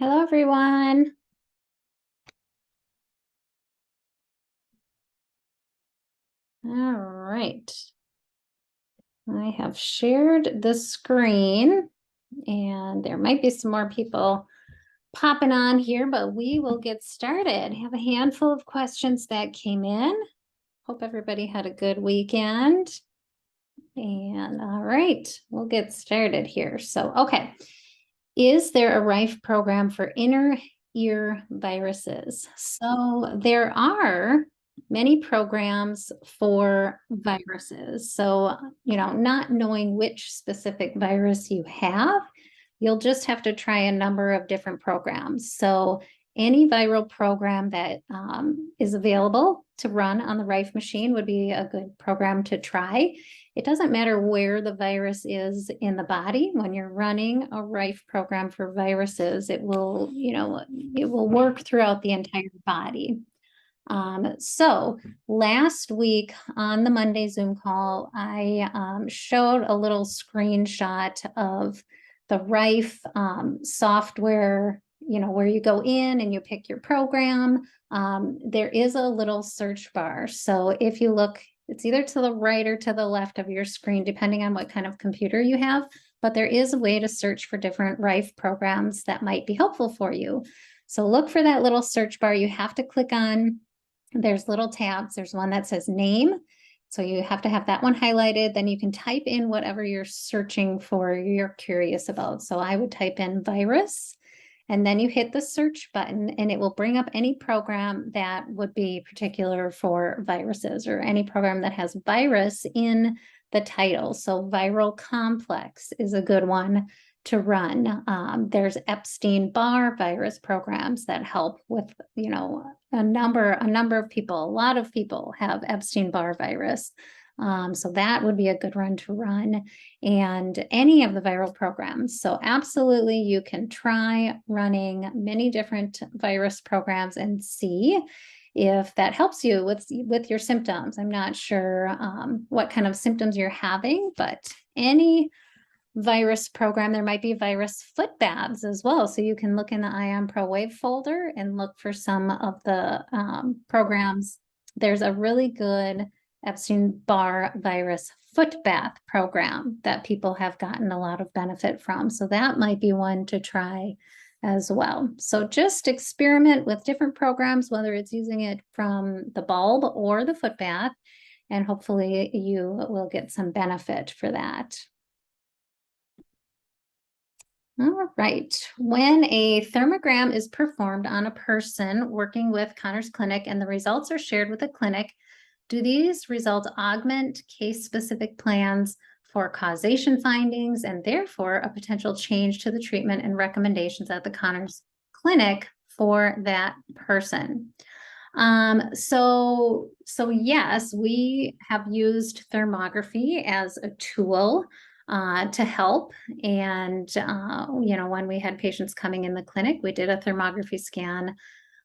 Hello, everyone. All right. I have shared the screen and there might be some more people popping on here, but we will get started. I have a handful of questions that came in. Hope everybody had a good weekend. And all right, we'll get started here. So, okay. Is there a RIFE program for inner ear viruses? So there are many programs for viruses. So, not knowing which specific virus you have, you'll just have to try a number of different programs. So any viral program that is available to run on the RIFE machine would be a good program to try. It doesn't matter where the virus is in the body. When you're running a RIFE program for viruses, it will work throughout the entire body. So last week on the Monday Zoom call, I showed a little screenshot of the RIFE software, where you go in and you pick your program. There is a little search bar. So if you look, it's either to the right or to the left of your screen, depending on what kind of computer you have. But there is a way to search for different RIFE programs that might be helpful for you. So look for that little search bar. You have to click on, there's little tabs. There's one that says name. So you have to have that one highlighted. Then you can type in whatever you're searching for, you're curious about. So I would type in virus, and then you hit the search button and it will bring up any program that would be particular for viruses, or any program that has virus in the title. So viral complex is a good one to run. There's Epstein-Barr virus programs that help with, a number of people. A lot of people have Epstein-Barr virus. So that would be a good one to run, and any of the viral programs. So absolutely, you can try running many different virus programs and see if that helps you with your symptoms. I'm not sure what kind of symptoms you're having, but any virus program, there might be virus foot baths as well. So you can look in the ION Pro Wave folder and look for some of the programs. There's a really good Epstein-Barr virus foot bath program that people have gotten a lot of benefit from. So that might be one to try as well. So just experiment with different programs, whether it's using it from the bulb or the foot bath, and hopefully you will get some benefit for that. All right. When a thermogram is performed on a person working with Conners Clinic and the results are shared with the clinic, do these results augment case-specific plans for causation findings and therefore a potential change to the treatment and recommendations at the Conners Clinic for that person? So yes, we have used thermography as a tool to help. And, when we had patients coming in the clinic, we did a thermography scan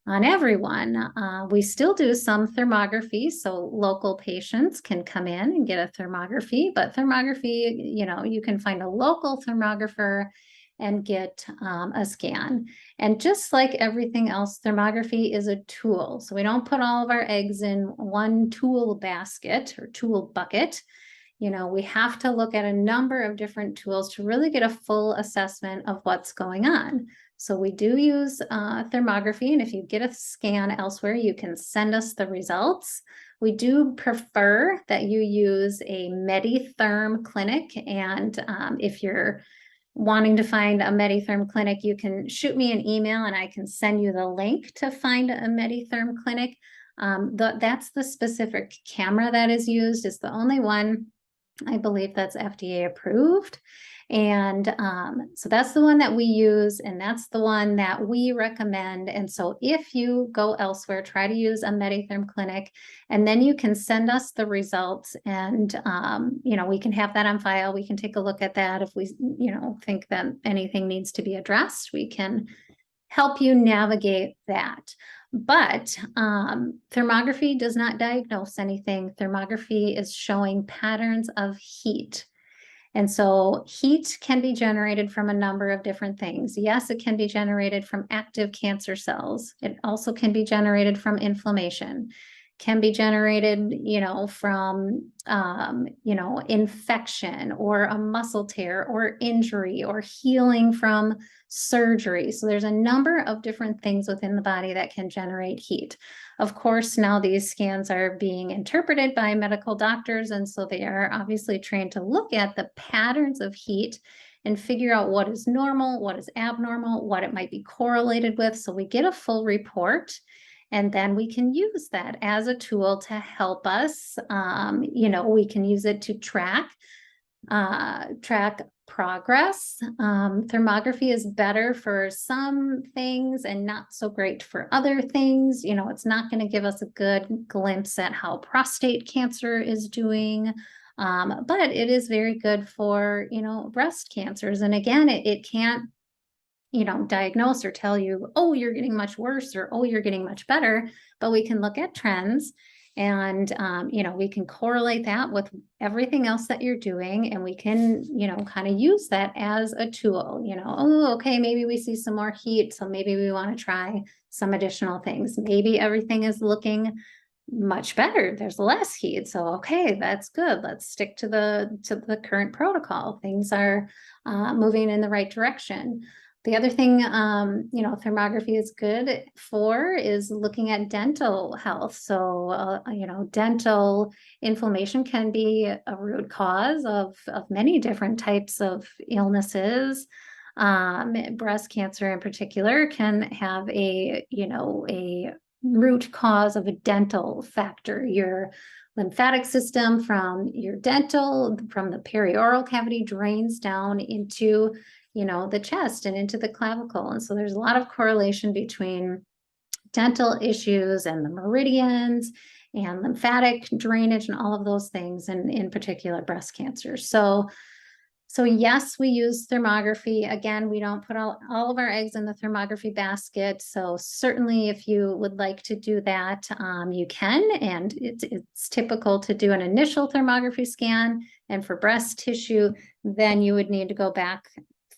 on everyone. We still do some thermography, so local patients can come in and get a thermography, but thermography, you can find a local thermographer and get a scan. And just like everything else, thermography is a tool. So we don't put all of our eggs in one tool basket or tool bucket. We have to look at a number of different tools to really get a full assessment of what's going on. So we do use thermography, and if you get a scan elsewhere, you can send us the results. We do prefer that you use a MediTherm clinic, and if you're wanting to find a MediTherm clinic, you can shoot me an email and I can send you the link to find a MediTherm clinic. That's the specific camera that is used. It's the only one, I believe, that's FDA approved. And so that's the one that we use, and that's the one that we recommend. And so if you go elsewhere, try to use a MediTherm clinic, and then you can send us the results, and we can have that on file. We can take a look at that. If we think that anything needs to be addressed, we can help you navigate that. But thermography does not diagnose anything. Thermography is showing patterns of heat. And so heat can be generated from a number of different things. Yes, it can be generated from active cancer cells. It also can be generated from inflammation, can be generated, from, infection or a muscle tear or injury or healing from surgery. So there's a number of different things within the body that can generate heat. Of course, now these scans are being interpreted by medical doctors, and so they are obviously trained to look at the patterns of heat and figure out what is normal, what is abnormal, what it might be correlated with. So we get a full report, and then we can use that as a tool to help us. We can use it to track progress. Thermography is better for some things and not so great for other things. It's not going to give us a good glimpse at how prostate cancer is doing. But it is very good for, breast cancers. And again, it can't, diagnose or tell you, oh, you're getting much worse, or, oh, you're getting much better, but we can look at trends. And, we can correlate that with everything else that you're doing. And we can, kind of use that as a tool, oh, okay, maybe we see some more heat. So maybe we want to try some additional things. Maybe everything is looking much better. There's less heat. So, okay, that's good. Let's stick to the current protocol. Things are moving in the right direction. The other thing, thermography is good for is looking at dental health. So, dental inflammation can be a root cause of many different types of illnesses. Breast cancer in particular can have a root cause of a dental factor. Your lymphatic system from the perioral cavity drains down into the chest and into the clavicle. And so there's a lot of correlation between dental issues and the meridians and lymphatic drainage and all of those things, and in particular breast cancer. So yes, we use thermography. Again, we don't put all of our eggs in the thermography basket. So certainly if you would like to do that, you can. And it's typical to do an initial thermography scan. And for breast tissue, then you would need to go back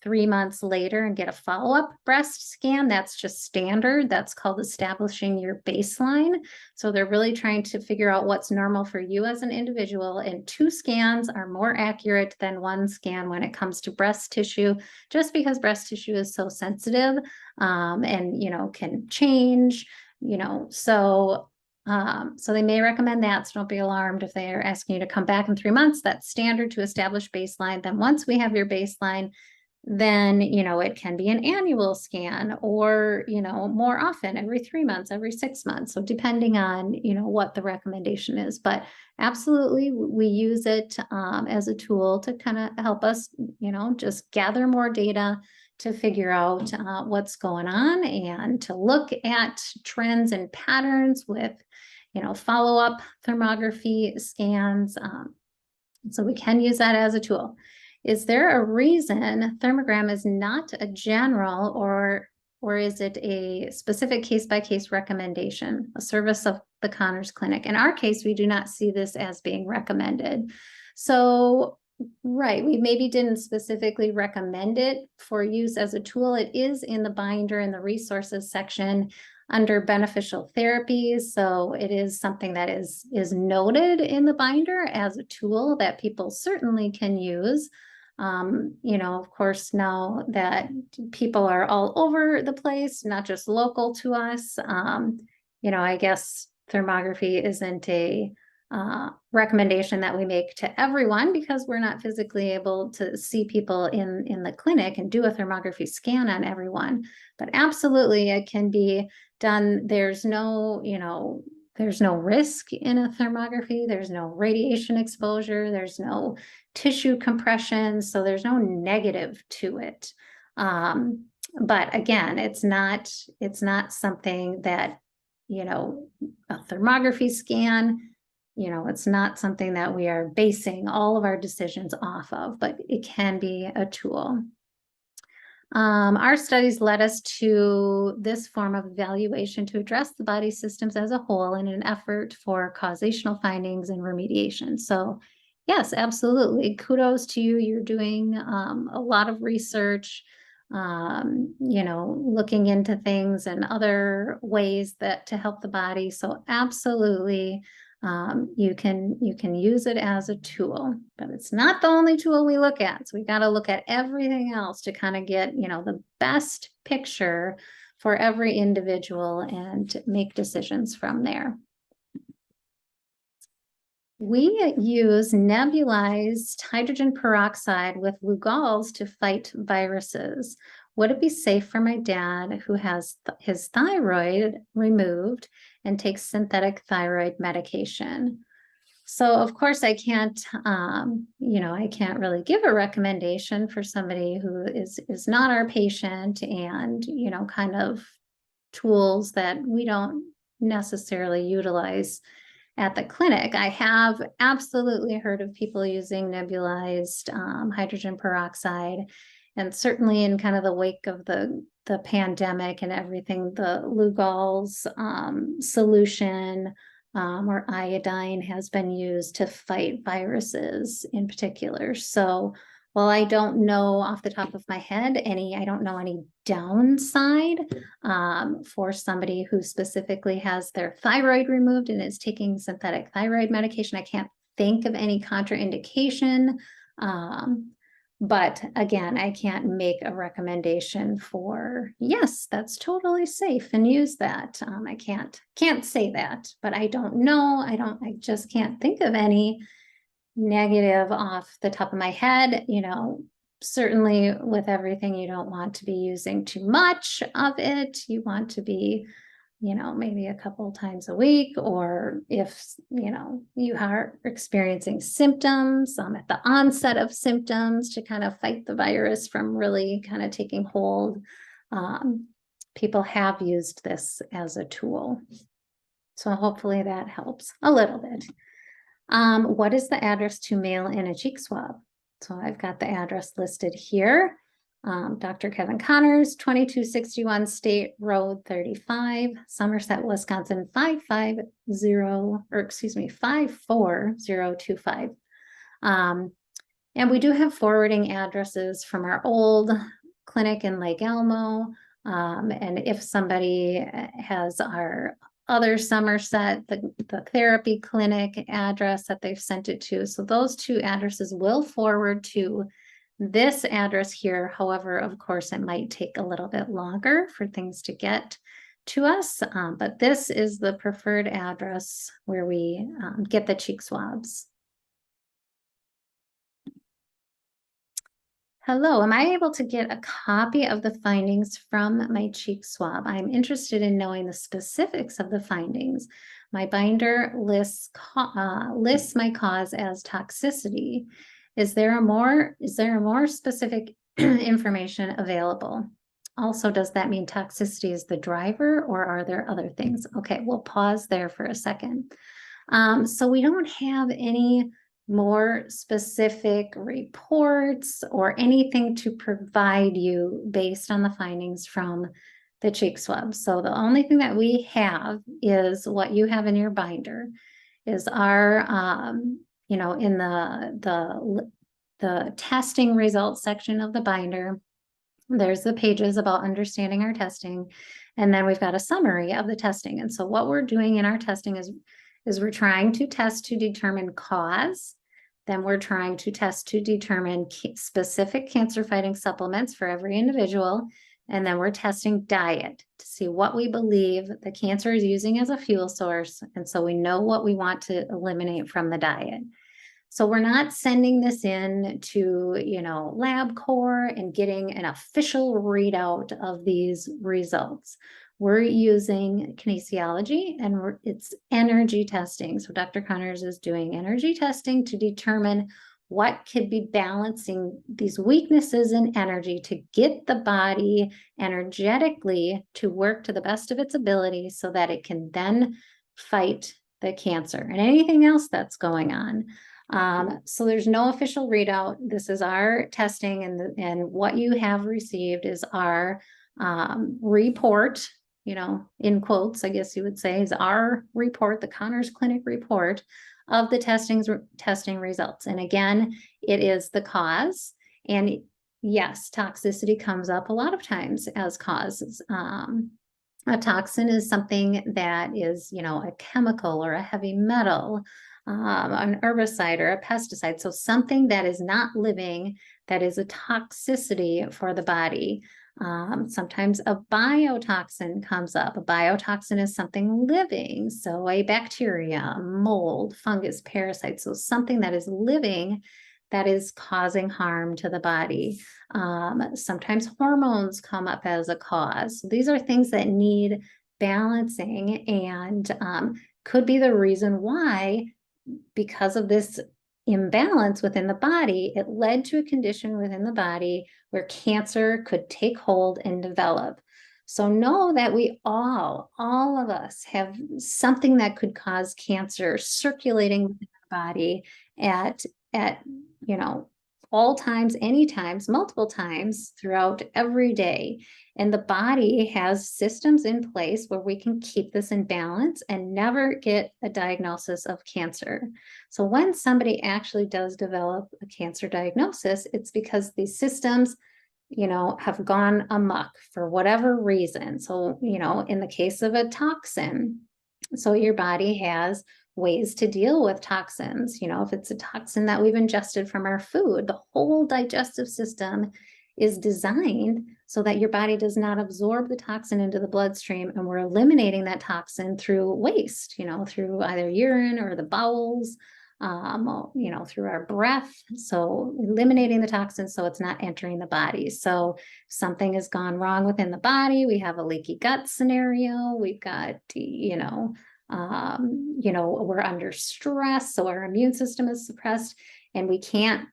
3 months later and get a follow-up breast scan. That's just standard. That's called establishing your baseline. So they're really trying to figure out what's normal for you as an individual. And 2 scans are more accurate than 1 scan when it comes to breast tissue, just because breast tissue is so sensitive, and, can change, so they may recommend that. So don't be alarmed if they are asking you to come back in 3 months. That's standard to establish baseline. Then once we have your baseline, then, it can be an annual scan, or, more often, every 3 months, every 6 months. So depending on, what the recommendation is, but absolutely we use it as a tool to kind of help us, just gather more data to figure out what's going on, and to look at trends and patterns with, follow-up thermography scans. So we can use that as a tool. Is there a reason thermogram is not a general, or is it a specific case-by-case recommendation, a service of the Conners Clinic? In our case, we do not see this as being recommended. So, right, we maybe didn't specifically recommend it for use as a tool. It is in the binder in the resources section under beneficial therapies. So it is something that is noted in the binder as a tool that people certainly can use. Of course, now that people are all over the place, not just local to us, I guess thermography isn't a recommendation that we make to everyone, because we're not physically able to see people in the clinic and do a thermography scan on everyone. But absolutely, it can be done. There's no risk in a thermography. There's no radiation exposure. There's no tissue compression. So there's no negative to it. But again, it's not something that, a thermography scan, it's not something that we are basing all of our decisions off of, but it can be a tool. Our studies led us to this form of evaluation to address the body systems as a whole in an effort for causational findings and remediation. So Yes, absolutely. Kudos to you. You're doing a lot of research, looking into things and other ways that to help the body. So absolutely, you can use it as a tool, but it's not the only tool we look at. So we got to look at everything else to kind of get, the best picture for every individual and make decisions from there. We use nebulized hydrogen peroxide with Lugol's to fight viruses. Would it be safe for my dad who has his thyroid removed and takes synthetic thyroid medication? So of course I can't, I can't really give a recommendation for somebody who is not our patient and, kind of tools that we don't necessarily utilize at the clinic. I have absolutely heard of people using nebulized hydrogen peroxide, and certainly in kind of the wake of the pandemic and everything, the Lugol's solution or iodine has been used to fight viruses in particular. So while I don't know off the top of my head I don't know any downside for somebody who specifically has their thyroid removed and is taking synthetic thyroid medication. I can't think of any contraindication. But again, I can't make a recommendation for, yes, that's totally safe and use that. I can't say that, but I don't know. I just can't think of any negative off the top of my head. Certainly with everything, you don't want to be using too much of it. You want to be, maybe a couple times a week, or if, you are experiencing symptoms at the onset of symptoms to kind of fight the virus from really kind of taking hold. People have used this as a tool. So hopefully that helps a little bit. What is the address to mail in a cheek swab? So I've got the address listed here. Dr. Kevin Connors, 2261 State Road 35, Somerset, Wisconsin, 54025. And we do have forwarding addresses from our old clinic in Lake Elmo. And if somebody has our other Somerset, the therapy clinic address that they've sent it to. So those two addresses will forward to this address here. However, of course, it might take a little bit longer for things to get to us, but this is the preferred address where we get the cheek swabs. Hello, am I able to get a copy of the findings from my cheek swab? I'm interested in knowing the specifics of the findings. My binder lists my cause as toxicity. Is there a more specific information available? Also, does that mean toxicity is the driver, or are there other things? Okay, we'll pause there for a second. So we don't have any more specific reports or anything to provide you based on the findings from the cheek swab. So the only thing that we have is what you have in your binder, is our, in the testing results section of the binder. There's the pages about understanding our testing, and then we've got a summary of the testing. And so what we're doing in our testing is we're trying to test to determine cause. Then we're trying to test to determine specific cancer fighting supplements for every individual. And then we're testing diet to see what we believe the cancer is using as a fuel source. And so we know what we want to eliminate from the diet. So we're not sending this in to, LabCorp and getting an official readout of these results. We're using kinesiology, and it's energy testing. So Dr. Connors is doing energy testing to determine what could be balancing these weaknesses in energy to get the body energetically to work to the best of its ability so that it can then fight the cancer and anything else that's going on. So there's no official readout. This is our testing, and what you have received is our report in quotes, I guess you would say, is our report, the Connors Clinic report of the testing results. And again, it is the cause. And yes, toxicity comes up a lot of times as causes. A toxin is something that is, a chemical or a heavy metal, an herbicide or a pesticide. So something that is not living, that is a toxicity for the body. Sometimes a biotoxin comes up. A biotoxin is something living. So a bacteria, mold, fungus, parasite. So something that is living that is causing harm to the body. Sometimes hormones come up as a cause. So these are things that need balancing and could be the reason why, because of this imbalance within the body, it led to a condition within the body where cancer could take hold and develop. So know that we all of us have something that could cause cancer circulating within our body at all times, any times, multiple times throughout every day. And the body has systems in place where we can keep this in balance and never get a diagnosis of cancer. So when somebody actually does develop a cancer diagnosis, it's because these systems, have gone amok for whatever reason. So, in the case of a toxin, so your body has ways to deal with toxins. If it's a toxin that we've ingested from our food, the whole digestive system is designed so that your body does not absorb the toxin into the bloodstream, and we're eliminating that toxin through waste, through either urine or the bowels, through our breath. So eliminating the toxin so it's not entering the body. So something has gone wrong within the body. We have a leaky gut scenario. We've got, we're under stress, so our immune system is suppressed and we can't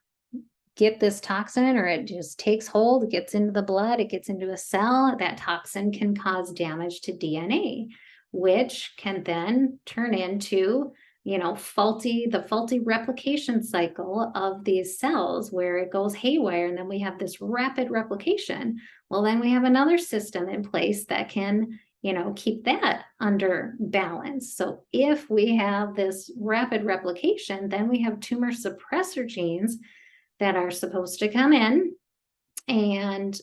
get this toxin, or it just takes hold, it gets into the blood, it gets into a cell. That toxin can cause damage to DNA, which can then turn into the faulty replication cycle of these cells where it goes haywire, and then we have this rapid replication. Well, then we have another system in place that can keep that under balance. So if we have this rapid replication, then we have tumor suppressor genes that are supposed to come in and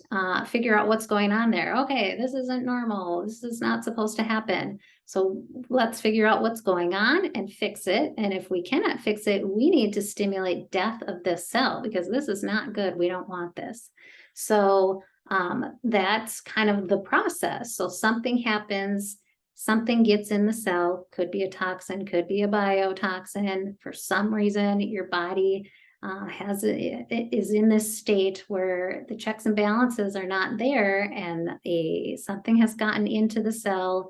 figure out what's going on there. Okay, this isn't normal. This is not supposed to happen. So let's figure out what's going on and fix it. And if we cannot fix it, we need to stimulate death of this cell because this is not good. We don't want this. So that's kind of the process. So something happens, something gets in the cell, could be a toxin, could be a biotoxin. For some reason, your body is in this state where the checks and balances are not there, and something has gotten into the cell,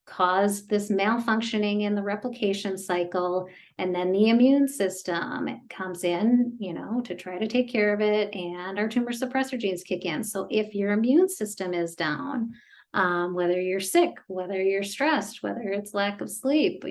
caused this malfunctioning in the replication cycle, and then the immune system comes in, to try to take care of it, and our tumor suppressor genes kick in. So if your immune system is down, whether you're sick, whether you're stressed, whether it's lack of sleep,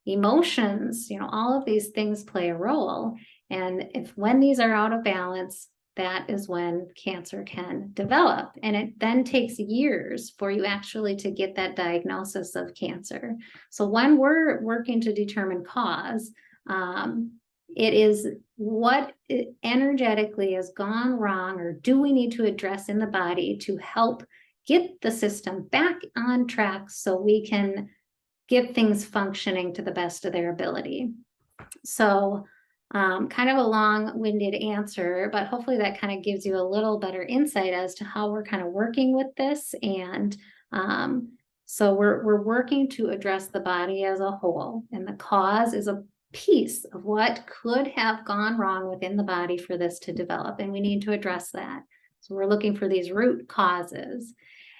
emotions, all of these things play a role. And when these are out of balance, that is when cancer can develop. And it then takes years for you actually to get that diagnosis of cancer. So when we're working to determine cause, it is what energetically has gone wrong, or do we need to address in the body to help get the system back on track so we can get things functioning to the best of their ability. So kind of a long-winded answer, but hopefully that kind of gives you a little better insight as to how we're kind of working with this. And so we're working to address the body as a whole, and the cause is a piece of what could have gone wrong within the body for this to develop, and we need to address that. So we're looking for these root causes.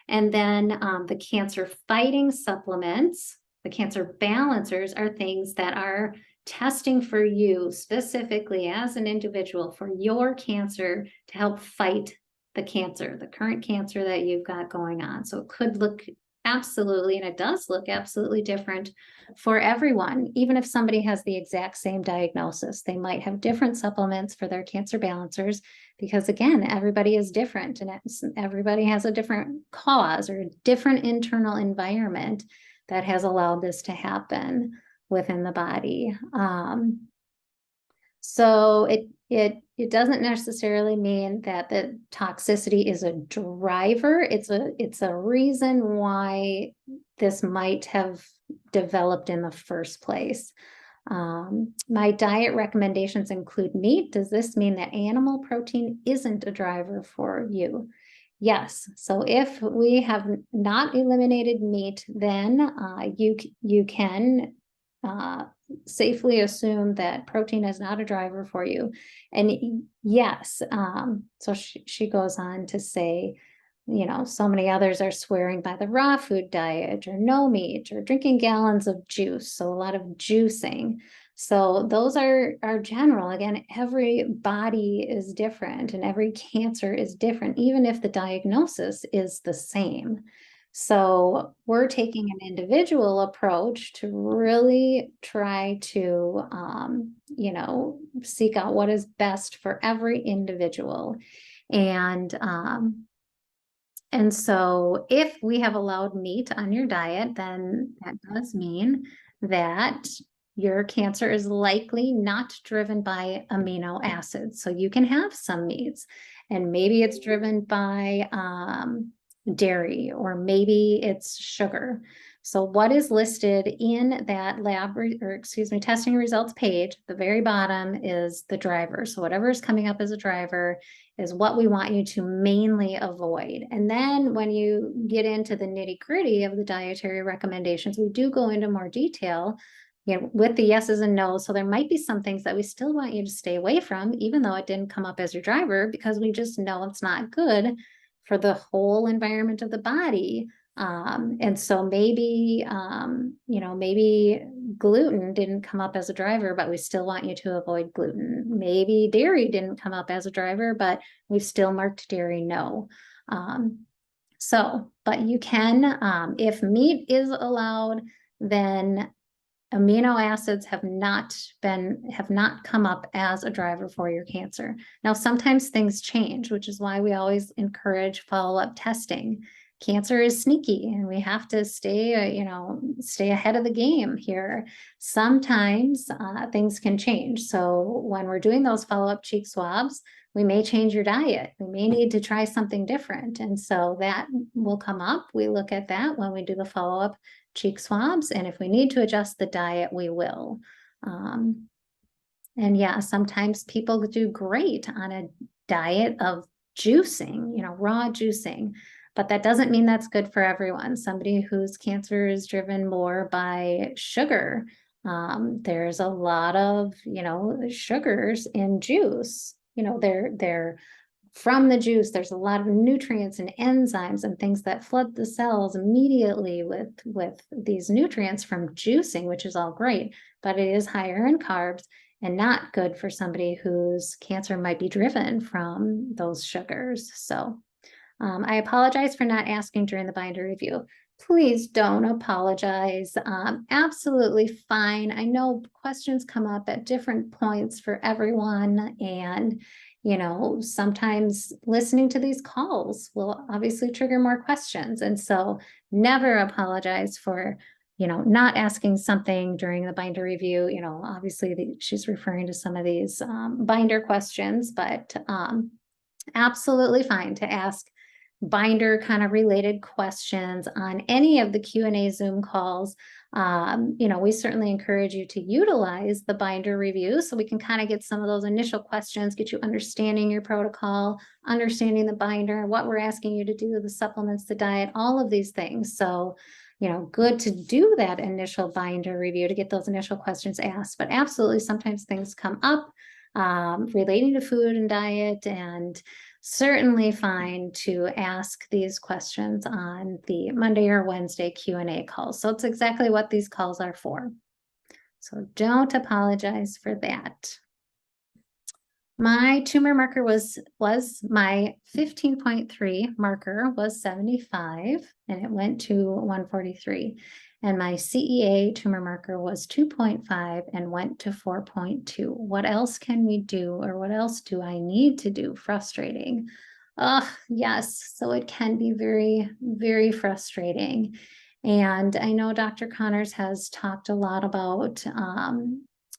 And then the cancer fighting supplements, the cancer balancers, are things that are testing for you specifically as an individual for your cancer to help fight the cancer, the current cancer that you've got going on. So it could look absolutely. And it does look absolutely different for everyone. Even if somebody has the exact same diagnosis, they might have different supplements for their cancer balancers because, again, everybody is different and everybody has a different cause or a different internal environment that has allowed this to happen within the body. So it doesn't necessarily mean that the toxicity is a driver. It's a reason why this might have developed in the first place. My diet recommendations include meat. Does this mean that animal protein isn't a driver for you? Yes. So if we have not eliminated meat, then you can safely assume that protein is not a driver for you. And yes, so she goes on to say, so many others are swearing by the raw food diet or no meat or drinking gallons of juice. So a lot of juicing. So those are general. Again, every body is different and every cancer is different, even if the diagnosis is the same. So we're taking an individual approach to really try to, seek out what is best for every individual. And so if we have allowed meat on your diet, then that does mean that your cancer is likely not driven by amino acids. So you can have some meats, and maybe it's driven by dairy, or maybe it's sugar. So what is listed in that testing results page, the very bottom is the driver. So whatever is coming up as a driver is what we want you to mainly avoid. And then when you get into the nitty-gritty of the dietary recommendations, we do go into more detail, with the yeses and nos. So there might be some things that we still want you to stay away from, even though it didn't come up as your driver, because we just know it's not good for the whole environment of the body. And so maybe, maybe gluten didn't come up as a driver, but we still want you to avoid gluten. Maybe dairy didn't come up as a driver, but we've still marked dairy no. But you can, if meat is allowed, then amino acids have not come up as a driver for your cancer. Now, sometimes things change, which is why we always encourage follow-up testing. Cancer is sneaky and we have to stay ahead of the game here. Sometimes things can change. So when we're doing those follow-up cheek swabs, we may change your diet. We may need to try something different. And so that will come up. We look at that when we do the follow-up cheek swabs. And if we need to adjust the diet, we will. And yeah, sometimes people do great on a diet of juicing, raw juicing, but that doesn't mean that's good for everyone. Somebody whose cancer is driven more by sugar, there's a lot of, sugars in juice. They're from the juice, there's a lot of nutrients and enzymes and things that flood the cells immediately with these nutrients from juicing, which is all great, but it is higher in carbs and not good for somebody whose cancer might be driven from those sugars. So I apologize for not asking during the binder review. Please don't apologize. Absolutely fine. I know questions come up at different points for everyone, and sometimes listening to these calls will obviously trigger more questions. And so never apologize for, not asking something during the binder review. Obviously she's referring to some of these binder questions, but absolutely fine to ask binder kind of related questions on any of the Q&A Zoom calls. We certainly encourage you to utilize the binder review so we can kind of get some of those initial questions, get you understanding your protocol, understanding the binder, what we're asking you to do, the supplements, the diet, all of these things. So, good to do that initial binder review to get those initial questions asked, but absolutely sometimes things come up relating to food and diet, and certainly fine to ask these questions on the Monday or Wednesday Q&A calls. So it's exactly what these calls are for. So don't apologize for that. My tumor marker was my 15.3 marker was 75 and it went to 143. And my CEA tumor marker was 2.5 and went to 4.2. What else can we do, or what else do I need to do? Frustrating. Yes. So it can be very, very frustrating. And I know Dr. Connors has talked a lot about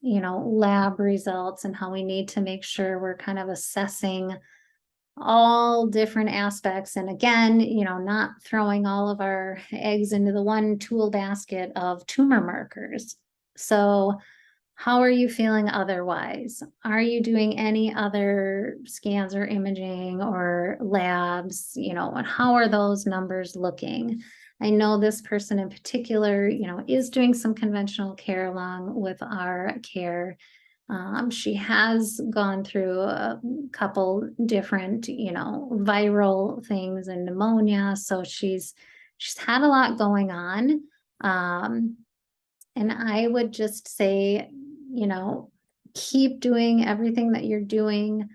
lab results and how we need to make sure we're kind of assessing all different aspects. And again, not throwing all of our eggs into the one tool basket of tumor markers. So how are you feeling otherwise? Are you doing any other scans or imaging or labs? And how are those numbers looking? I know this person in particular, is doing some conventional care along with our care. She has gone through a couple different, viral things and pneumonia. So she's had a lot going on. And I would just say, keep doing everything that you're doing.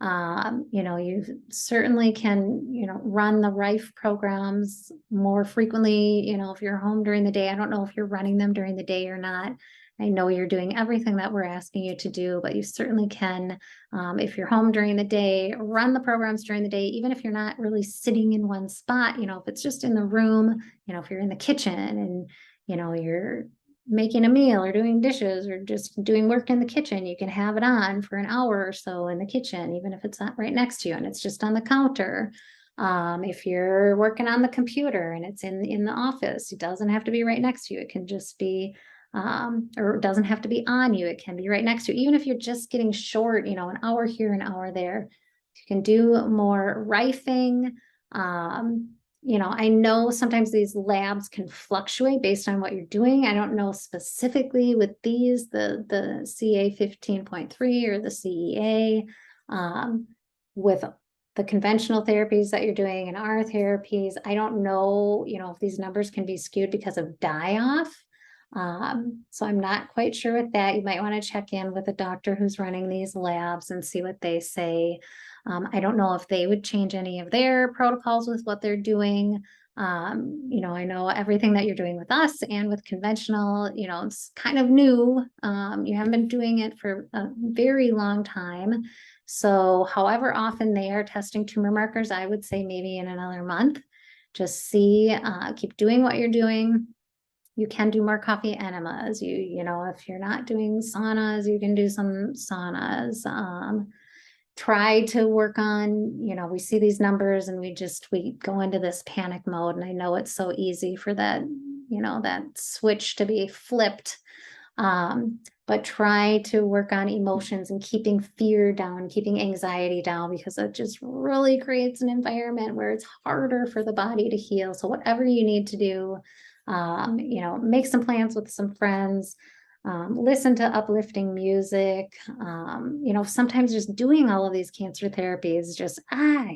You certainly can, run the Rife programs more frequently, if you're home during the day. I don't know if you're running them during the day or not. I know you're doing everything that we're asking you to do, but you certainly can, if you're home during the day, run the programs during the day, even if you're not really sitting in one spot, if it's just in the room, if you're in the kitchen and, you're making a meal or doing dishes or just doing work in the kitchen, you can have it on for an hour or so in the kitchen, even if it's not right next to you and it's just on the counter. If you're working on the computer and it's in the office, it doesn't have to be right next to you. It can just be, or it doesn't have to be on you. It can be right next to you. Even if you're just getting short, an hour here, an hour there, you can do more rifing. I know sometimes these labs can fluctuate based on what you're doing. I don't know specifically with these, the CA 15.3 or the CEA, with the conventional therapies that you're doing and our therapies. I don't know, if these numbers can be skewed because of die-off. So I'm not quite sure with that. You might want to check in with a doctor who's running these labs and see what they say. I don't know if they would change any of their protocols with what they're doing. I know everything that you're doing with us and with conventional, it's kind of new. You haven't been doing it for a very long time. So however often they are testing tumor markers, I would say maybe in another month, just see, keep doing what you're doing. You can do more coffee enemas. If you're not doing saunas, you can do some saunas. Try to work on, we see these numbers and we go into this panic mode. And I know it's so easy for that, that switch to be flipped. But try to work on emotions and keeping fear down, keeping anxiety down, because it just really creates an environment where it's harder for the body to heal. So whatever you need to do, make some plans with some friends, listen to uplifting music. Sometimes just doing all of these cancer therapies,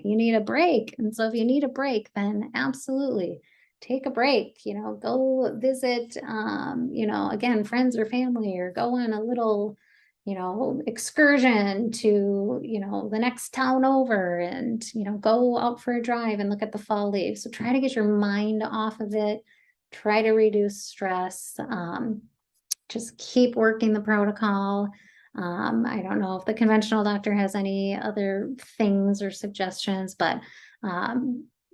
you need a break. And so if you need a break, then absolutely take a break, go visit, again, friends or family, or go on a little, excursion to, the next town over and, go out for a drive and look at the fall leaves. So try to get your mind off of it, try to reduce stress, just keep working the protocol. I don't know if the conventional doctor has any other things or suggestions, but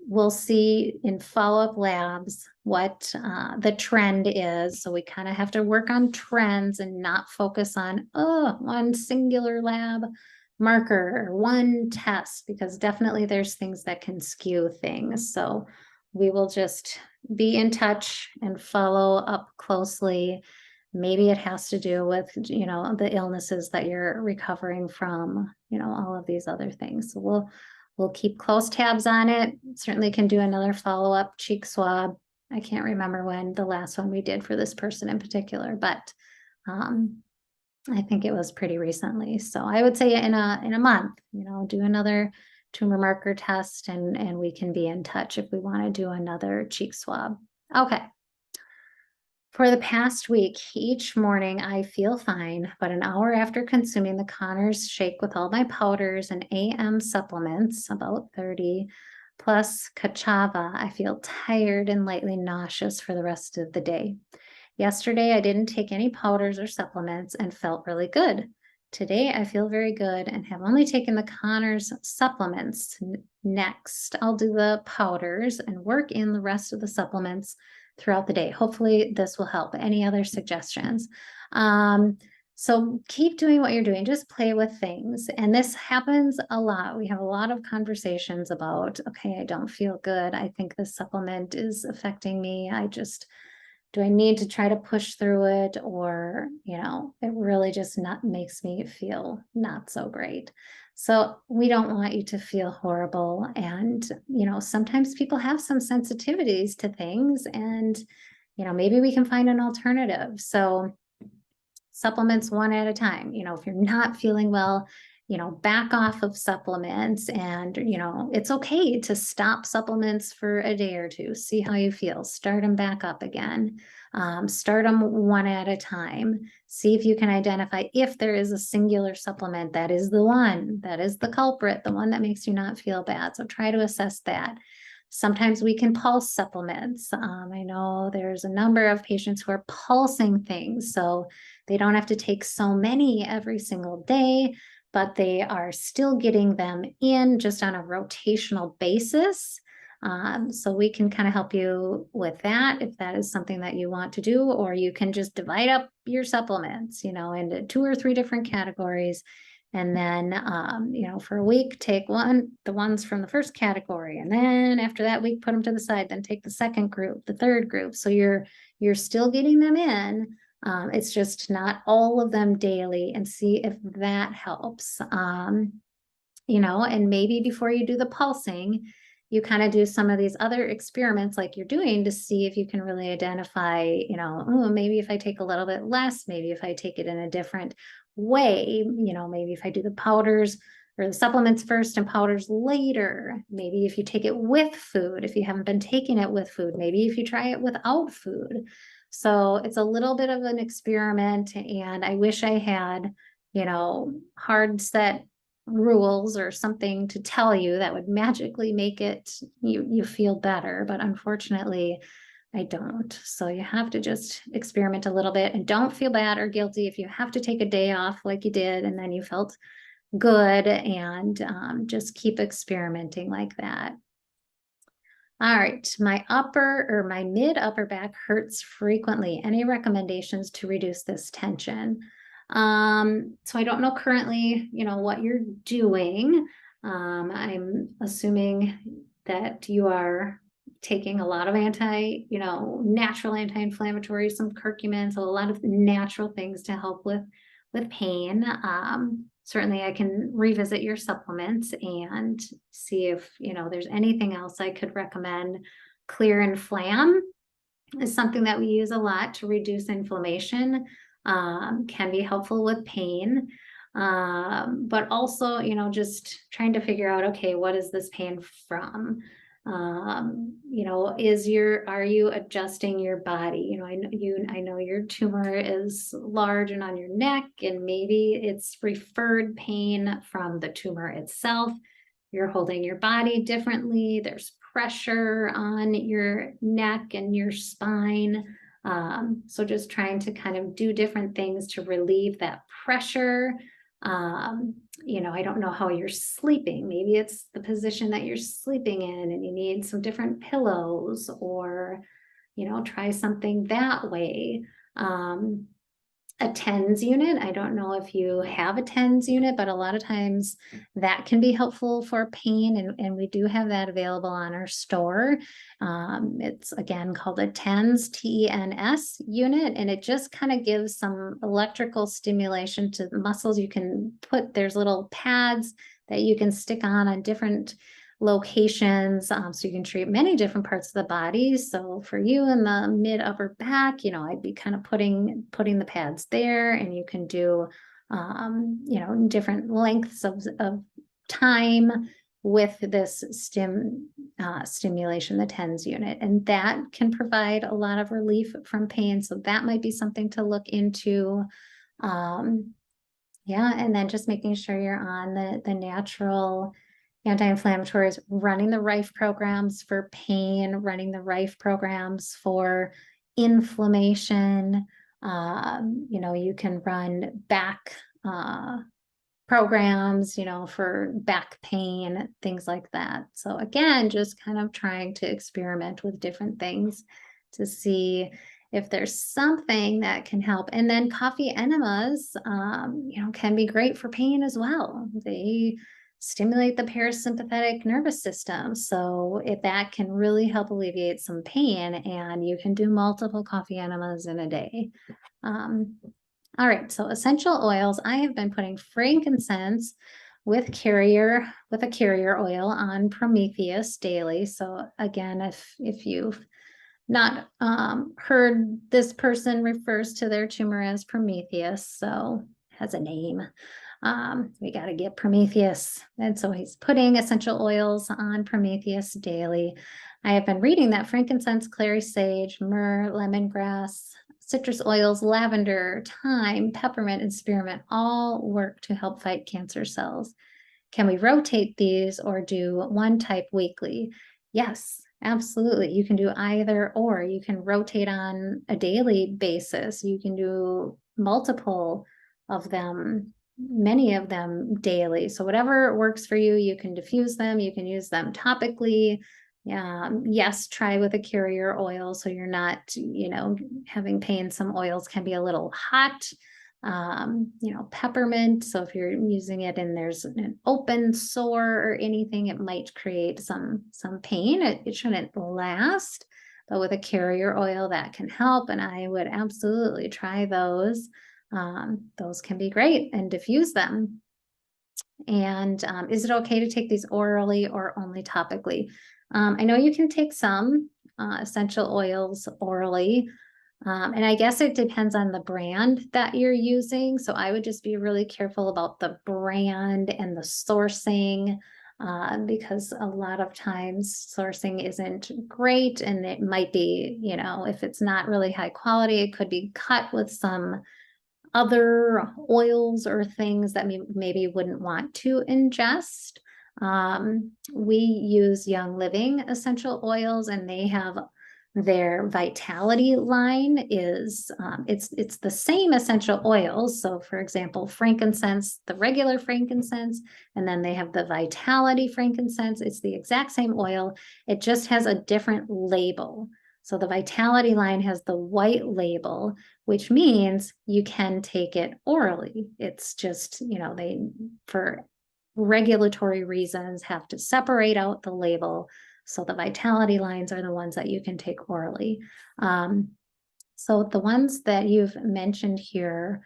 we'll see in follow-up labs what the trend is. So we kind of have to work on trends and not focus on one singular lab marker or one test, because definitely there's things that can skew things. So we will just be in touch and follow up closely. Maybe it has to do with, the illnesses that you're recovering from, all of these other things. So we'll keep close tabs on it. Certainly can do another follow-up cheek swab. I can't remember when the last one we did for this person in particular, but I think it was pretty recently. So I would say in a month, do another tumor marker test and we can be in touch if we want to do another cheek swab. Okay. For the past week, each morning I feel fine, but an hour after consuming the Connors shake with all my powders and AM supplements, about 30, plus Kachava, I feel tired and lightly nauseous for the rest of the day. Yesterday, I didn't take any powders or supplements and felt really good. Today, I feel very good and have only taken the Connors supplements. Next, I'll do the powders and work in the rest of the supplements throughout the day. Hopefully, this will help. Any other suggestions? So keep doing what you're doing, just play with things. And this happens a lot. We have a lot of conversations about, okay, I don't feel good. I think this supplement is affecting me. Do I need to try to push through it? Or, it really just not makes me feel not so great. So we don't want you to feel horrible. And, sometimes people have some sensitivities to things and, maybe we can find an alternative. So supplements one at a time. If you're not feeling well, back off of supplements and, it's okay to stop supplements for a day or two, see how you feel, start them back up again. Start them one at a time. See if you can identify if there is a singular supplement that is the one, that is the culprit, the one that makes you not feel bad. So try to assess that. Sometimes we can pulse supplements. I know there's a number of patients who are pulsing things, so they don't have to take so many every single day, but they are still getting them in just on a rotational basis. So we can kind of help you with that if that is something that you want to do, or you can just divide up your supplements, into 2 or 3 different categories. And then, for a week, take the ones from the first category. And then after that week, put them to the side, then take the second group, the third group. So you're still getting them in. It's just not all of them daily, and see if that helps. And maybe before you do the pulsing, you kind of do some of these other experiments like you're doing to see if you can really identify, maybe if I take a little bit less, maybe if I take it in a different way, maybe if I do the powders or the supplements first and powders later, maybe if you take it with food, if you haven't been taking it with food, maybe if you try it without food. So it's a little bit of an experiment, and I wish I had, hard set rules or something to tell you that would magically make you feel better, but unfortunately I don't. So you have to just experiment a little bit, and don't feel bad or guilty if you have to take a day off like you did and then you felt good, and just keep experimenting like that. All right, my mid upper back hurts frequently. Any recommendations to reduce this tension? So I don't know currently, what you're doing. I'm assuming that you are taking a lot of natural anti-inflammatories, some curcumins, a lot of natural things to help with pain. Certainly I can revisit your supplements and see if, there's anything else I could recommend. Clear and Flam is something that we use a lot to reduce inflammation, can be helpful with pain. But also, just trying to figure out, okay, what is this pain from? Are you adjusting your body? I know your tumor is large and on your neck, and maybe it's referred pain from the tumor itself. You're holding your body differently. There's pressure on your neck and your spine. So just trying to kind of do different things to relieve that pressure. I don't know how you're sleeping. Maybe it's the position that you're sleeping in and you need some different pillows, or, try something that way. A TENS unit. I don't know if you have a TENS unit, but a lot of times that can be helpful for pain, and we do have that available on our store. It's again called a TENS, TENS unit, and it just kind of gives some electrical stimulation to the muscles. There's little pads that you can stick on different locations, so you can treat many different parts of the body. So for you in the mid upper back, I'd be kind of putting the pads there, and you can do different lengths of time with this stimulation, the TENS unit, and that can provide a lot of relief from pain. So that might be something to look into. Yeah, and then just making sure you're on the natural anti-inflammatories, running the Rife programs for pain, running the Rife programs for inflammation. You can run back programs, for back pain, things like that. So again, just kind of trying to experiment with different things to see if there's something that can help. And then coffee enemas, can be great for pain as well. They stimulate the parasympathetic nervous system. So if that can really help alleviate some pain, and you can do multiple coffee enemas in a day. All right, so essential oils. I have been putting frankincense with a carrier oil on Prometheus daily. So again, if you've not heard, this person refers to their tumor as Prometheus, so has a name. We got to get Prometheus. And so he's putting essential oils on Prometheus daily. I have been reading that frankincense, clary sage, myrrh, lemongrass, citrus oils, lavender, thyme, peppermint, and spearmint all work to help fight cancer cells. Can we rotate these or do one type weekly? Yes, absolutely. You can do either or. You can rotate on a daily basis. You can do multiple of them, many of them daily. So whatever works for you, you can diffuse them. You can use them topically. Yes, try with a carrier oil so you're not, having pain. Some oils can be a little hot. Peppermint. So if you're using it and there's an open sore or anything, it might create some pain. It shouldn't last, but with a carrier oil that can help. And I would absolutely try those. Those can be great, and diffuse them. And is it okay to take these orally or only topically? I know you can take some essential oils orally. And I guess it depends on the brand that you're using. So I would just be really careful about the brand and the sourcing, because a lot of times sourcing isn't great, and it might be, if it's not really high quality, it could be cut with some other oils or things that maybe you wouldn't want to ingest. We use Young Living essential oils, and they have their Vitality line is it's the same essential oils. So for example, frankincense, the regular frankincense, and then they have the Vitality frankincense. It's the exact same oil. It just has a different label. So the Vitality line has the white label, which means you can take it orally. It's just, they, for regulatory reasons, have to separate out the label. So the Vitality lines are the ones that you can take orally. So the ones that you've mentioned here,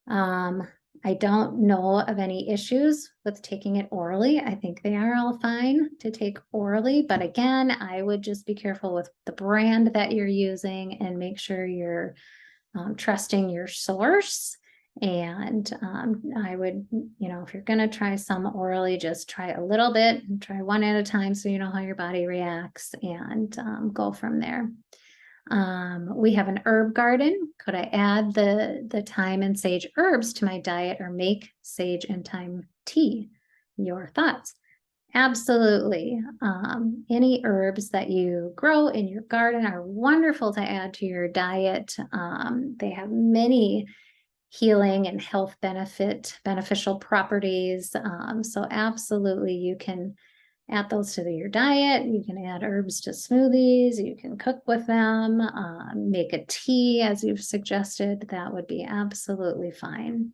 I don't know of any issues with taking it orally. I think they are all fine to take orally, but again, I would just be careful with the brand that you're using and make sure you're trusting your source. And I would, if you're going to try some orally, just try a little bit and try one at a time so you know how your body reacts, and go from there. We have an herb garden. Could I add the thyme and sage herbs to my diet or make sage and thyme tea? Your thoughts? Absolutely. Any herbs that you grow in your garden are wonderful to add to your diet. They have many healing and health beneficial properties. So absolutely, you can add those to your diet. You can add herbs to smoothies. You can cook with them, make a tea as you've suggested. That would be absolutely fine.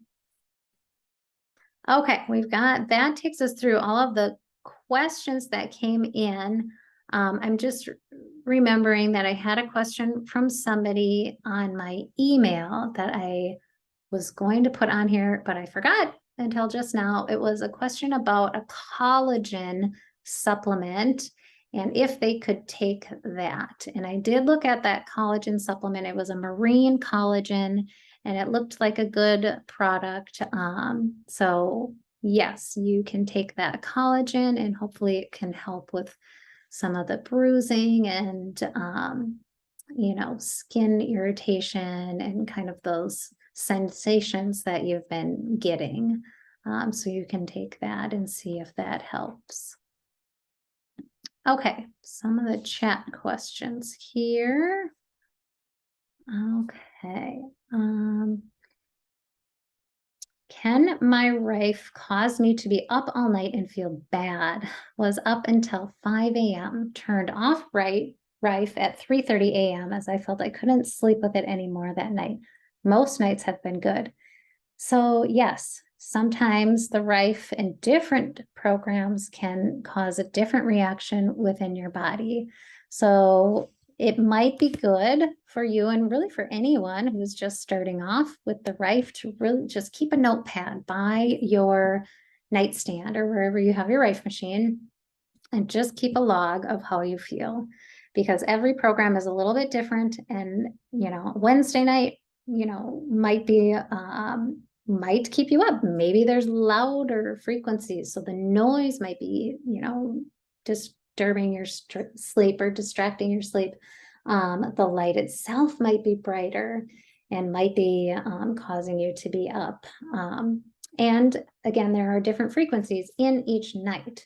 Okay, that takes us through all of the questions that came in. I'm just remembering that I had a question from somebody on my email that I was going to put on here, but I forgot until just now. It was a question about a collagen supplement and if they could take that. And I did look at that collagen supplement. It was a marine collagen, and it looked like a good product. So yes, you can take that collagen and hopefully it can help with some of the bruising and, skin irritation and kind of those sensations that you've been getting. So you can take that and see if that helps. Okay, some of the chat questions here. Okay. Can my Rife cause me to be up all night and feel bad? Was up until 5 a.m., turned off Rife at 3:30 a.m. as I felt I couldn't sleep with it anymore that night. Most nights have been good. So yes, sometimes the Rife and different programs can cause a different reaction within your body. So it might be good for you and really for anyone who's just starting off with the Rife to really just keep a notepad by your nightstand or wherever you have your Rife machine and just keep a log of how you feel, because every program is a little bit different. And, Wednesday night, might keep you up. Maybe there's louder frequencies. So the noise might be, disturbing your sleep or distracting your sleep. The light itself might be brighter and might be causing you to be up. And again, there are different frequencies in each night.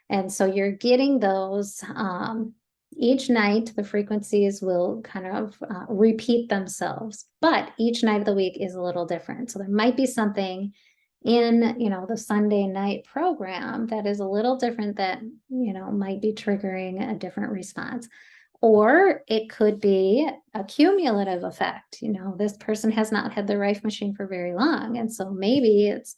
And so you're getting those each night, the frequencies will kind of repeat themselves, but each night of the week is a little different. So there might be something in, the Sunday night program that is a little different that, might be triggering a different response. Or it could be a cumulative effect. This person has not had the Rife machine for very long. And so maybe it's,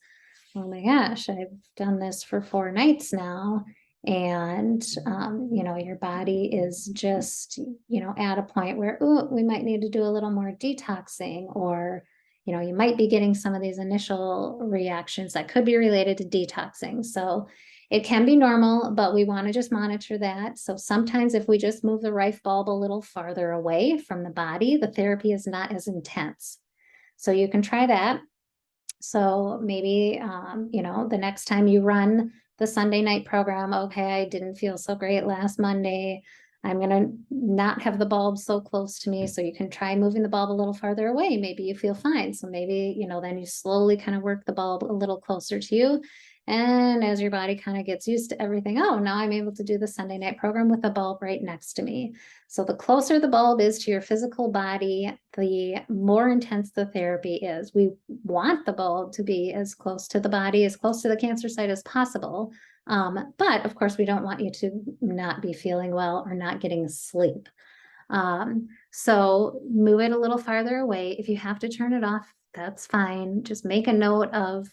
oh my gosh, I've done this for 4 nights now. And, your body is just, at a point where, we might need to do a little more detoxing, or, you might be getting some of these initial reactions that could be related to detoxing. So it can be normal, but we want to just monitor that. So sometimes if we just move the Rife bulb a little farther away from the body, the therapy is not as intense. So you can try that. So maybe, the next time you run the Sunday night program, okay, I didn't feel so great last Monday. I'm going to not have the bulb so close to me. So you can try moving the bulb a little farther away. Maybe you feel fine. So maybe, then you slowly kind of work the bulb a little closer to you. And as your body kind of gets used to everything, oh, now I'm able to do the Sunday night program with the bulb right next to me. So the closer the bulb is to your physical body, the more intense the therapy is. We want the bulb to be as close to the body, as close to the cancer site as possible. But of course, we don't want you to not be feeling well or not getting sleep. So move it a little farther away. If you have to turn it off, that's fine. Just make a note of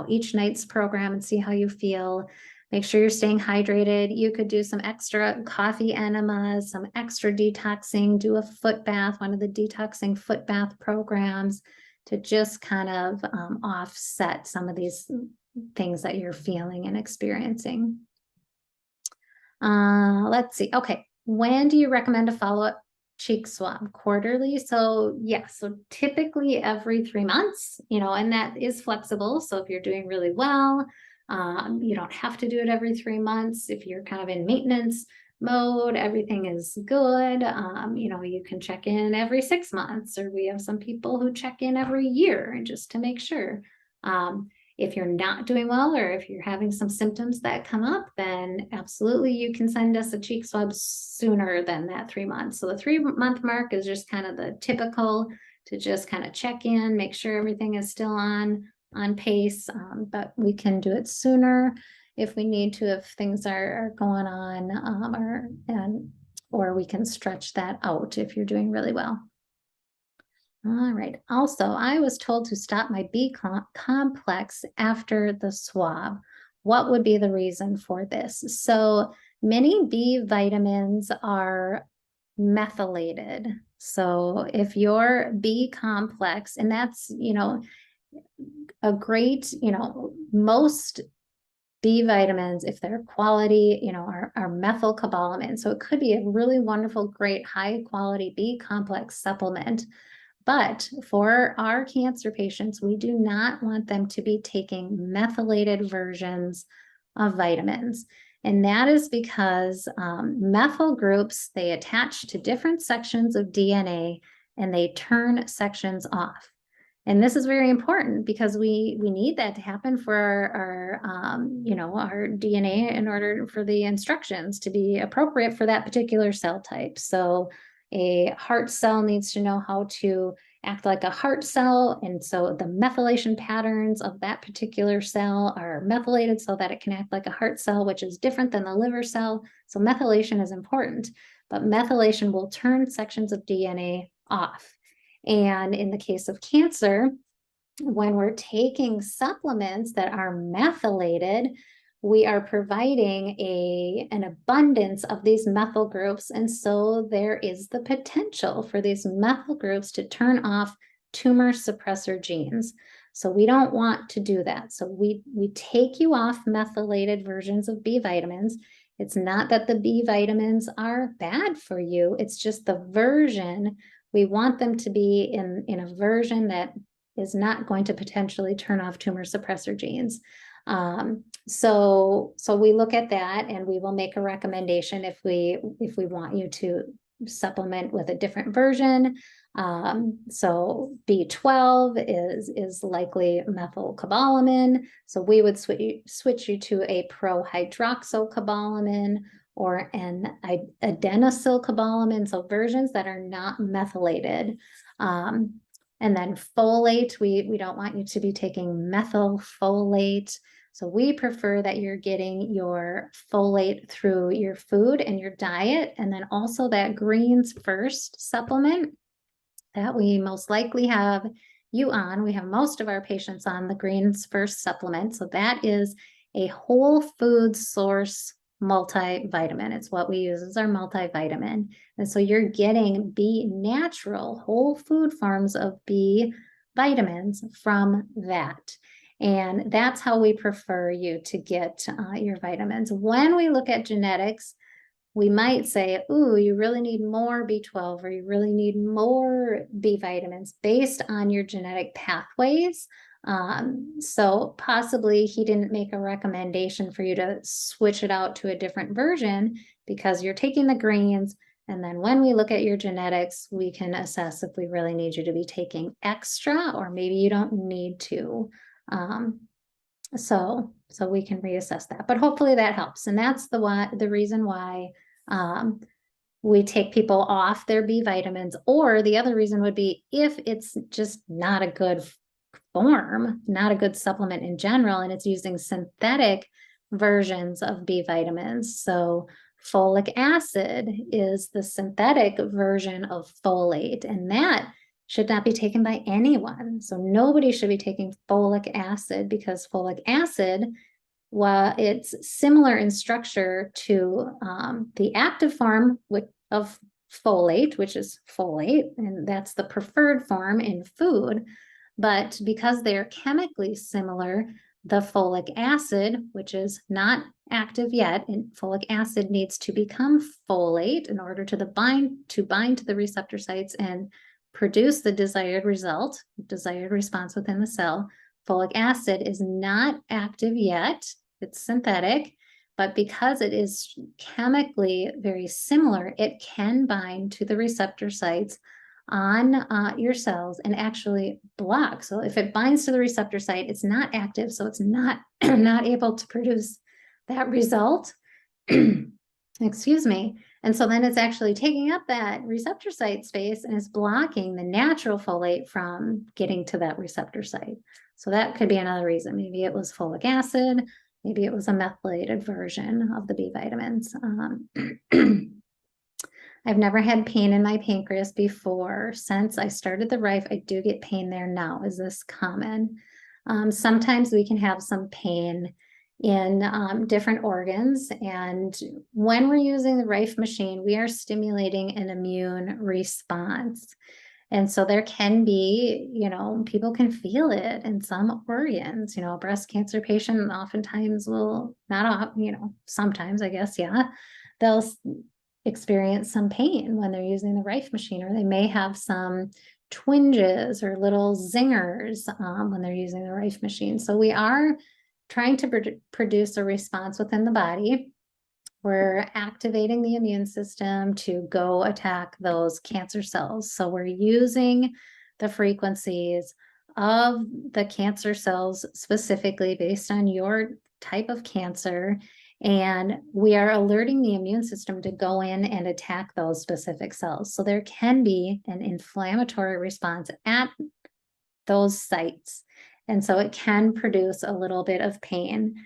each night's program and see how you feel. Make sure you're staying hydrated. You could do some extra coffee enemas, some extra detoxing, do a foot bath, one of the detoxing foot bath programs, to just kind of offset some of these things that you're feeling and experiencing. Let's see. Okay. When do you recommend a follow-up cheek swab? Quarterly? So so typically every 3 months, and that is flexible. So if you're doing really well, you don't have to do it every 3 months. If you're kind of in maintenance mode, everything is good. You can check in every 6 months, or we have some people who check in every year just to make sure. If you're not doing well, or if you're having some symptoms that come up, then absolutely you can send us a cheek swab sooner than that 3 months. So the 3-month mark is just kind of the typical to just kind of check in, make sure everything is still on pace. But we can do it sooner if we need to, if things are going on, or we can stretch that out if you're doing really well. All right. Also, I was told to stop my B complex after the swab. What would be the reason for this? So many B vitamins are methylated. So if your B complex, and that's, a great, most B vitamins, if they're quality, are methylcobalamin. So it could be a really wonderful, great, high quality B complex supplement. But for our cancer patients, we do not want them to be taking methylated versions of vitamins. And that is because methyl groups, they attach to different sections of DNA and they turn sections off. And this is very important because we need that to happen for our our DNA in order for the instructions to be appropriate for that particular cell type. So a heart cell needs to know how to act like a heart cell. And so the methylation patterns of that particular cell are methylated so that it can act like a heart cell, which is different than the liver cell. So methylation is important, but methylation will turn sections of DNA off. And in the case of cancer, when we're taking supplements that are methylated, we are providing an abundance of these methyl groups. And so there is the potential for these methyl groups to turn off tumor suppressor genes. So we don't want to do that. So we take you off methylated versions of B vitamins. It's not that the B vitamins are bad for you. It's just the version. We want them to be in a version that is not going to potentially turn off tumor suppressor genes. So we look at that and we will make a recommendation if we want you to supplement with a different version. So B12 is likely methylcobalamin. So we would switch you to a prohydroxycobalamin or an adenosylcobalamin, so versions that are not methylated. And then folate, we don't want you to be taking methylfolate. So we prefer that you're getting your folate through your food and your diet, and then also that Greens First supplement that we most likely have you on. We have most of our patients on the Greens First supplement. So that is a whole food source multivitamin. It's what we use as our multivitamin. And so you're getting B natural whole food forms of B vitamins from that. And that's how we prefer you to get your vitamins. When we look at genetics, we might say, ooh, you really need more B12 or you really need more B vitamins based on your genetic pathways. So possibly he didn't make a recommendation for you to switch it out to a different version because you're taking the greens. And then when we look at your genetics, we can assess if we really need you to be taking extra or maybe you don't need to. So we can reassess that, but hopefully that helps. And that's the reason why we take people off their B vitamins, or the other reason would be if it's just not a good form, not a good supplement in general, and it's using synthetic versions of B vitamins. So folic acid is the synthetic version of folate, and that should not be taken by anyone. So nobody should be taking folic acid because folic acid, while it's similar in structure to the active form of folate, which is folate, and that's the preferred form in food. But because they're chemically similar, the folic acid, which is not active yet, and folic acid needs to become folate in order to bind to the receptor sites and produce the desired response within the cell. Folic acid is not active yet. It's synthetic, but because it is chemically very similar, it can bind to the receptor sites on your cells and actually block. So if it binds to the receptor site, it's not active, so it's not not able to produce that result. Excuse me. And so then it's actually taking up that receptor site space and it's blocking the natural folate from getting to that receptor site. So that could be another reason. Maybe it was folic acid, maybe it was a methylated version of the B vitamins. I've never had pain in my pancreas before. Since I started the Rife, I do get pain there now. Is this common? Sometimes we can have some pain in different organs. And when we're using the Rife machine, we are stimulating an immune response. And so there can be, people can feel it in some organs. A breast cancer patient oftentimes will sometimes, I guess, yeah, they'll experience some pain when they're using the Rife machine, or they may have some twinges or little zingers when they're using the Rife machine. So we are trying to produce a response within the body. We're activating the immune system to go attack those cancer cells. So we're using the frequencies of the cancer cells specifically based on your type of cancer. And we are alerting the immune system to go in and attack those specific cells. So there can be an inflammatory response at those sites. And so it can produce a little bit of pain.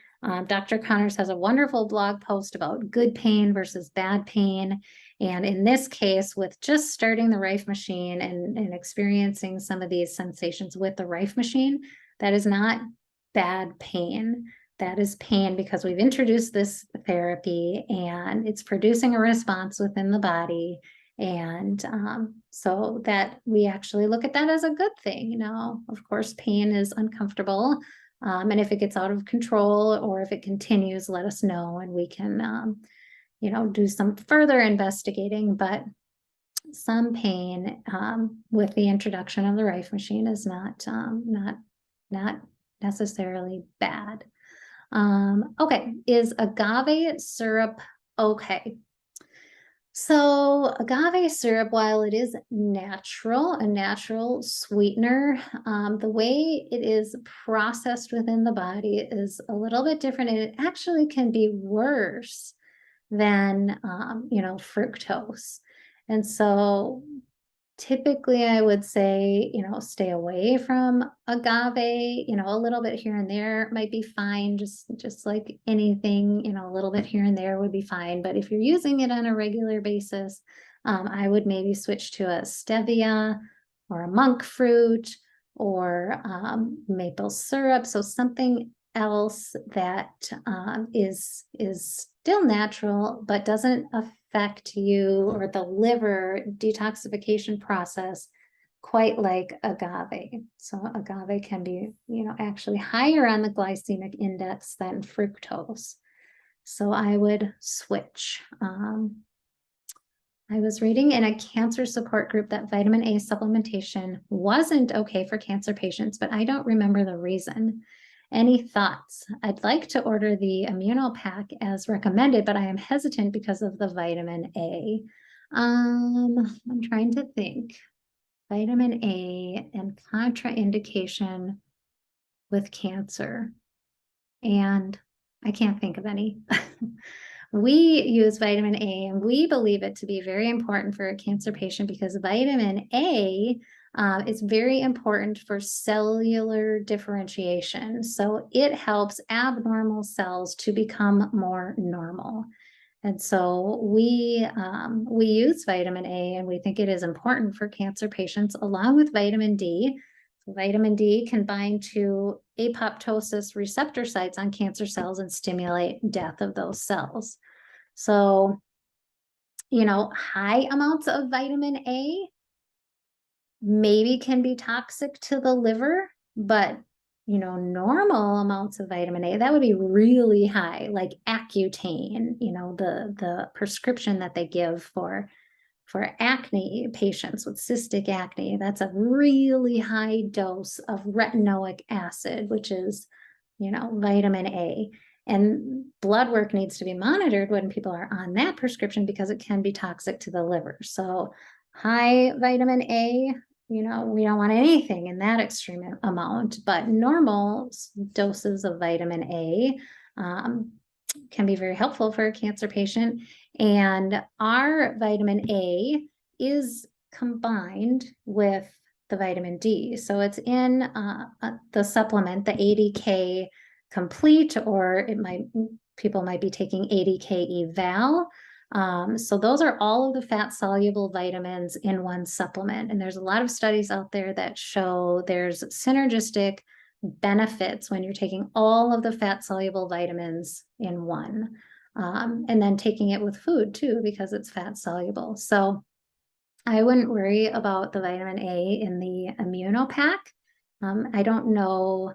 Dr. Connors has a wonderful blog post about good pain versus bad pain. And in this case, with just starting the Rife machine and experiencing some of these sensations with the Rife machine, that is not bad pain. That is pain because we've introduced this therapy and it's producing a response within the body. And so that we actually look at that as a good thing. You know, of course, pain is uncomfortable. And if it gets out of control or if it continues, let us know and we can, you know, do some further investigating. But some pain with the introduction of the Rife machine is not necessarily bad. Okay, is agave syrup okay? So agave syrup, while it is natural, a natural sweetener, the way it is processed within the body is a little bit different, and it actually can be worse than, you know, fructose. And so typically I would say, you know, stay away from agave, you know, a little bit here and there might be fine, just like anything, you know, a little bit here and there would be fine. But if you're using it on a regular basis, I would maybe switch to a stevia or a monk fruit or maple syrup. So something else that is still natural, but doesn't affect you or the liver detoxification process quite like agave. So agave can be, you know, actually higher on the glycemic index than fructose. So I would switch. I was reading in a cancer support group that vitamin A supplementation wasn't okay for cancer patients, but I don't remember the reason. Any thoughts? I'd like to order the ImmunoPack as recommended, but I am hesitant because of the vitamin A. I'm trying to think. Vitamin A and contraindication with cancer. And I can't think of any. We use vitamin A and we believe it to be very important for a cancer patient because vitamin A is very important for cellular differentiation. So it helps abnormal cells to become more normal. And so we use vitamin A and we think it is important for cancer patients along with vitamin D. Vitamin D can bind to apoptosis receptor sites on cancer cells and stimulate death of those cells. So, you know, high amounts of vitamin A maybe can be toxic to the liver, but, you know, normal amounts of vitamin A, that would be really high, like Accutane, you know, the prescription that they give for acne patients with cystic acne. That's a really high dose of retinoic acid, which is, you know, vitamin A. And blood work needs to be monitored when people are on that prescription because it can be toxic to the liver. So high vitamin A, you know, we don't want anything in that extreme amount, but normal doses of vitamin A can be very helpful for a cancer patient. And our vitamin A is combined with the vitamin D. So it's in the supplement, the 80K complete, or people might be taking 80K eval. So those are all of the fat soluble vitamins in one supplement. And there's a lot of studies out there that show there's synergistic benefits when you're taking all of the fat soluble vitamins in one. And then taking it with food too, because it's fat soluble. So I wouldn't worry about the vitamin A in the ImmunoPack. I don't know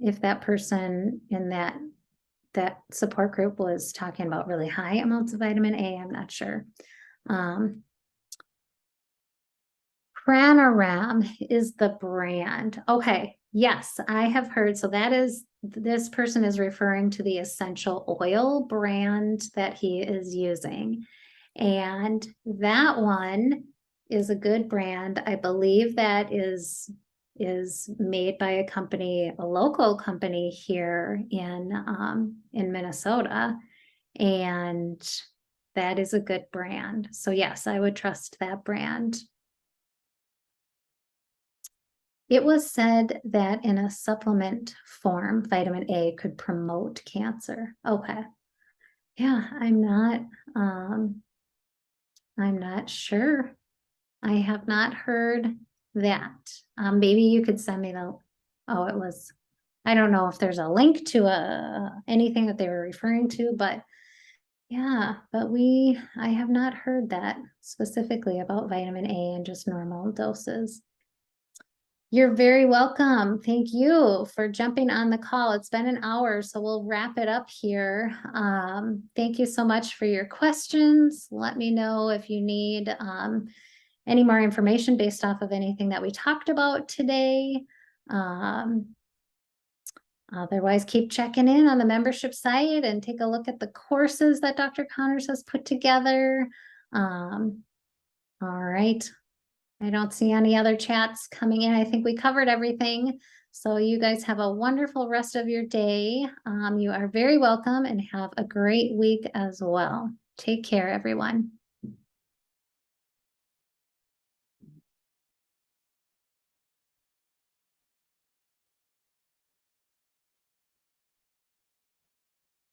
if that person in that support group was talking about really high amounts of vitamin A. I'm not sure. Pranaram is the brand. Okay, yes, I have heard. So this person is referring to the essential oil brand that he is using. And that one is a good brand. I believe that is made by a company, a local company here in Minnesota. And that is a good brand. So yes, I would trust that brand. It was said that in a supplement form, vitamin A could promote cancer. Okay. Yeah, I'm not sure. I have not heard that. Maybe you could send me I don't know if there's a link to anything that they were referring to, but yeah, I have not heard that specifically about vitamin A and just normal doses. You're very welcome. Thank you for jumping on the call. It's been an hour, so we'll wrap it up here. Thank you so much for your questions. Let me know if you need any more information based off of anything that we talked about today. Otherwise, keep checking in on the membership site and take a look at the courses that Dr. Connors has put together. All right. I don't see any other chats coming in. I think we covered everything. So you guys have a wonderful rest of your day. You are very welcome and have a great week as well. Take care, everyone.